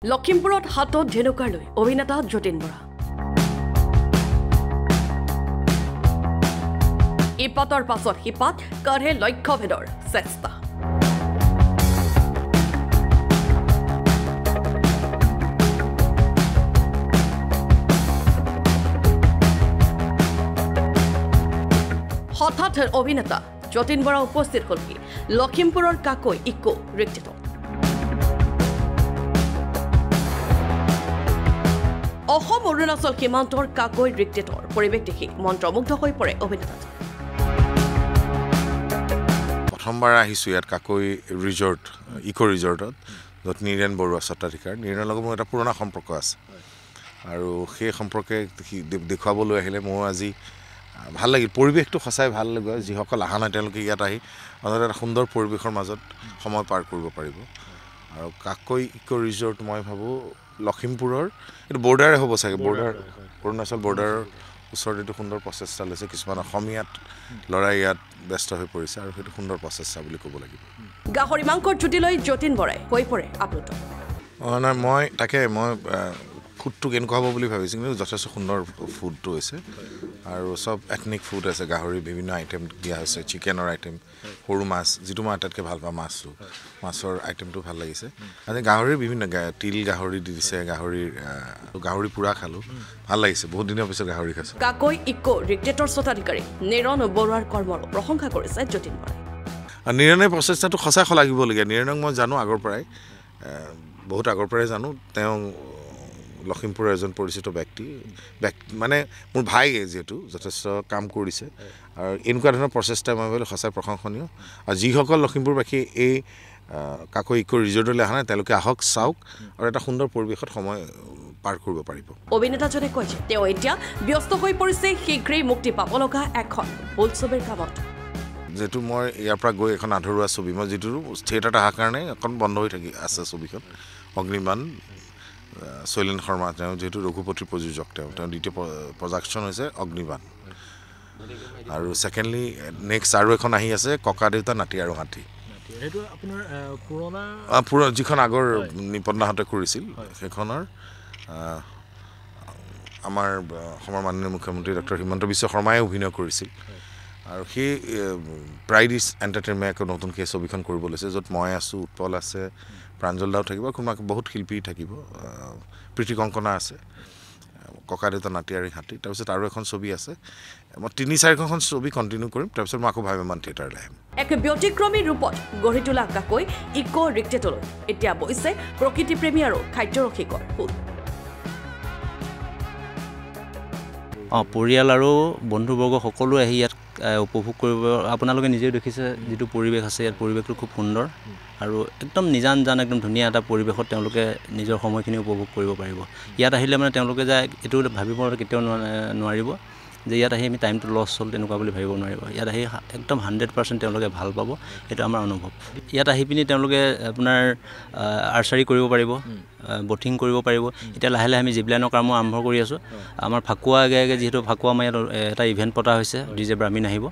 লখিমপুৰত হাতত ধেনুকাৰ লৈ অভিনেতা যতীন বৰা ইপাতৰ পাছত হিপাত কাঢ়ে লক্ষ্যভেদৰ চেষ্টা হঠাৎ অভিনেতা যতীন বৰা উপস্থিত হলহি লখিমপুৰৰ কাকৈ ইকো ৰিক্টেটত অসম অৰুণাচল সীমান্তৰ কাকৈ ৰিক্টেটৰ পৰিৱেশ দেখি মন্ত্ৰমুগ্ধ হৈ পৰে অভিনেতা প্ৰথমবাৰ আহিছোঁ ইয়াত কাকৈ ৰিজৰ্ট ইকো ৰিজৰ্টত য'ত নীৰেণ বৰুৱা স্বত্বাধিকাৰ নীৰেণৰ লগত মোৰ এটা পুৰণা সম্পৰ্ক আছে আৰু সেই সম্পৰ্কে দেখুৱাবলৈ আহিলে মোৰ আজি ভাল লাগিল পৰিৱেশটো সঁচাই ভাল লাগে যিসকল অহা নাই তেওঁলোকে ইয়াত আহি অন্ততঃ এটা সুন্দৰ পৰিৱেশৰ মাজত সময় পাৰ কৰিব পাৰিব আৰু কাকৈ ইকো ৰিজৰ্ট মই ভাবোঁ লখিমপুৰৰ এইটো বৰ্ডাৰে হ'ব চাগে বৰ্ডাৰ অৰুণাচল বৰ্ডাৰৰ ওচৰত এইটো সুন্দৰ প্ৰচেষ্টা লৈছে কিছুমান অসমীয়াত ল'ৰাই ইয়াত ব্যস্ত হৈ পৰিছে আৰু সেইটো সুন্দৰ প্ৰচেষ্টা বুলি ক'ব লাগিব গাহৰি মাংসৰ জুতি লৈ যতীন বৰাই হৈ পৰে আপ্লুত নাই মই ফুডটো কেনেকুৱা হ'ব বুলি ভাবিছোঁ কিন্তু যথেষ্ট সুন্দৰ ফুডটো হৈছে আৰু চব এথনিক ফুড আছে গাহৰি বিভিন্ন আইটেম দিয়া হৈছে চিকেনৰ আইটেম সৰু মাছ যিটো মই আটাইতকৈ ভাল পাওঁ মাছৰ আইটেমটো ভাল লাগিছে আজি গাহৰিৰ বিভিন্ন তিল গাহৰি দি দিছে গাহৰি পুৰা খালোঁ ভাল লাগিছে বহুত দিনৰ পিছত গাহৰি খাইছোঁ কাকৈ ইকো ৰিক্টেটৰ স্বত্বাধিকাৰী নীৰেণ বৰুৱাৰ কৰ্মৰ প্ৰশংসা কৰিছে যতীন বৰাই নীৰেণৰ প্ৰচেষ্টাটো সঁচাই শলাগিবলগীয়া নীৰেণক মই জানো আগৰ পৰাই বহুত আগৰ পৰাই জানো তেওঁ লখিমপুৰৰ এজন পৰিচিত ব্যক্তি মানে মোৰ ভাই যিহেতু যথেষ্ট কাম কৰিছে আৰু এনেকুৱা ধৰণৰ প্ৰচেষ্টা মই ভাবিলোঁ সঁচাই প্ৰশংসনীয় আৰু যিসকল লখিমপুৰবাসী এই কাকৈ ইকো ৰিজৰ্টলৈ অহা নাই তেওঁলোকে আহক চাওক আৰু এটা সুন্দৰ পৰিৱেশত সময় পাৰ কৰিব পাৰিব অভিনেতাজনে কয় যে তেওঁ এতিয়া ব্যস্ত হৈ পৰিছে শীঘ্ৰেই মুক্তি পাব লগা এখন বোলছবিৰ কামত যিহেতু মই ইয়াৰ পৰা গৈ এখন আধৰুৱা ছবি মই যিটো থিয়েটাৰত অহাৰ কাৰণে এখন বন্ধ হৈ আছে ছবিখন অগ্নিবাণ শৈলেন শৰ্মা তেওঁ যিহেতু ৰঘুপতিৰ প্ৰযোজক তেওঁ দ্বিতীয় প্ৰডাকশ্যন হৈছে অগ্নিবাণ আৰু ছেকেণ্ডলি নেক্সট আৰু এখন আহি আছে ককা দেউতা নাতি আৰু হাতী যিখন আগৰ নিপন্দাহঁতে কৰিছিল সেইখনৰ আমাৰ অসমৰ মাননীয় মুখ্যমন্ত্ৰী ডক্টৰ হিমন্ত বিশ্ব শৰ্মাই অভিনয় কৰিছিল আৰু সেই প্ৰাইড ইজ এণ্টাৰটেইনমেণ্ট নতুনকৈ ছবিখন কৰিব লৈছে য'ত মই আছোঁ উৎপল আছে প্ৰাঞ্জল দাও থাকিব কোনোবা বহুত শিল্পী থাকিব প্ৰীতি কংকনা আছে ককা দেউতা নাতি আৰু হাতী তাৰপিছত আৰু এখন ছবি আছে মই ৩-৪খন ছবি কণ্টিনিউ কৰিম তাৰপিছত মই আকৌ ভাইমান থিয়েটাৰলৈ আহিম এক ব্যতিক্ৰমী ৰূপত গঢ়ি তোলা কাকৈ ইকো ৰিক্টেটলৈ এতিয়া বহিছে প্ৰকৃতিপ্ৰেমী আৰু খাদ্যৰসিকৰ ফুল পৰিয়াল আৰু বন্ধুবৰ্গ সকলো আহি ইয়াত উপভোগ কৰিব আপোনালোকে নিজেও দেখিছে যিটো পৰিৱেশ আছে ইয়াত পৰিৱেশটো খুব সুন্দৰ আৰু একদম নিজান একদম ধুনীয়া এটা পৰিৱেশত তেওঁলোকে নিজৰ সময়খিনি উপভোগ কৰিব পাৰিব ইয়াত আহিলে মানে তেওঁলোকে যে এইটো ভাবিব কেতিয়াও নোৱাৰিব যে ইয়াত আহি আমি টাইমটো লছ হ'ল তেনেকুৱা বুলি ভাবিব নোৱাৰিব ইয়াত আহি একদম 100% তেওঁলোকে ভাল পাব এইটো আমাৰ অনুভৱ ইয়াত আহি পিনি তেওঁলোকে আপোনাৰ আৰ্চাৰী কৰিব পাৰিব বটিং কৰিব পাৰিব এতিয়া লাহে লাহে আমি জিপলাইনৰ কামো আৰম্ভ কৰি আছোঁ আমাৰ ফাকুৱা আগে যিহেতু ফাকুৱা আমাৰ ইয়াত এটা ইভেণ্ট পতা হৈছে ডিজে ব্ৰাহ্মীণ আহিব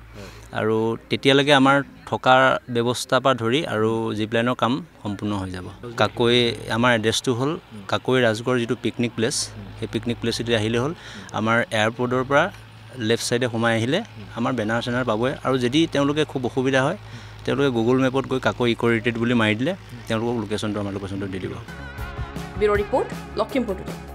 আৰু তেতিয়ালৈকে আমাৰ থকাৰ ব্যৱস্থাৰ পৰা ধৰি আৰু জিপলাইনৰ কাম সম্পূৰ্ণ হৈ যাব কাকৈ আমাৰ এড্ৰেছটো হ'ল কাকৈ ৰাজগড় যিটো পিকনিক প্লেচ সেই পিকনিক প্লেচটো আহিলে হ'ল আমাৰ এয়াৰপৰ্টৰ পৰা লেফ্ট ছাইডে সোমাই আহিলে আমাৰ বেনাৰ চেনাৰ পাবই আৰু যদি তেওঁলোকে খুব অসুবিধা হয় তেওঁলোকে গুগল মেপত গৈ কাকৈ ইকো ৰিট্ৰিট বুলি মাৰি দিলে তেওঁলোকক লোকেশ্যনটো আমাৰ লোকেশ্যনটো দি দিব ব্যুৰ ৰিপৰ্ট লখিমপুৰ টুডে